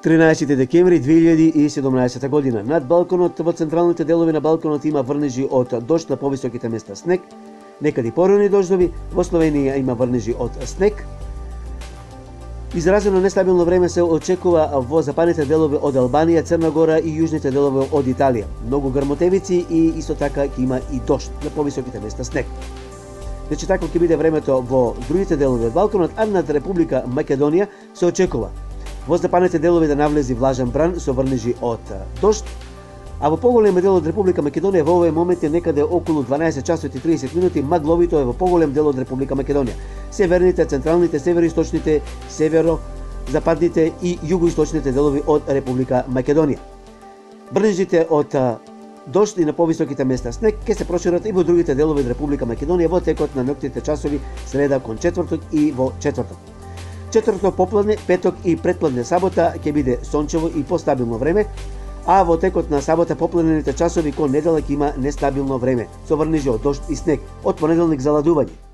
13 декември 2017 година. Над Балканот во централните делови на Балканот има врнежи од дожд, на повисоките места снег. Некаде порани дождови, во Словенија има врнежи од снег. Изразено нестабилно време се очекува во западните делови од Албанија, Црна Гора и јужните делови од Италија. Многу грмотевици и исто така ќе има и дожд, на повисоките места снег. Значи така ќе биде времето во другите делови од Балканот, а над Република Македонија се очекува во западните делови да навлези влажен бран со врнежи од дожд, а во поголем дел од Република Македонија во овој момент е некаде околу 12 часот и 30 минути, магловито е во поголем дел од Република Македонија. Северните, централните, североисточните, северо-западните и југоисточните делови од Република Македонија. Брнежите од дожд и на повисоките места снег ќе се прошират и во другите делови од Република Македонија во текот на ноќните часови среда кон четврток и во четврток. Четврток попладне, петок и претпладне сабота ќе биде сончево и постабилно време, а во текот на сабота попладнените часови кон недела ќе има нестабилно време со врнежи од дожд и снег, од понеделник заладување.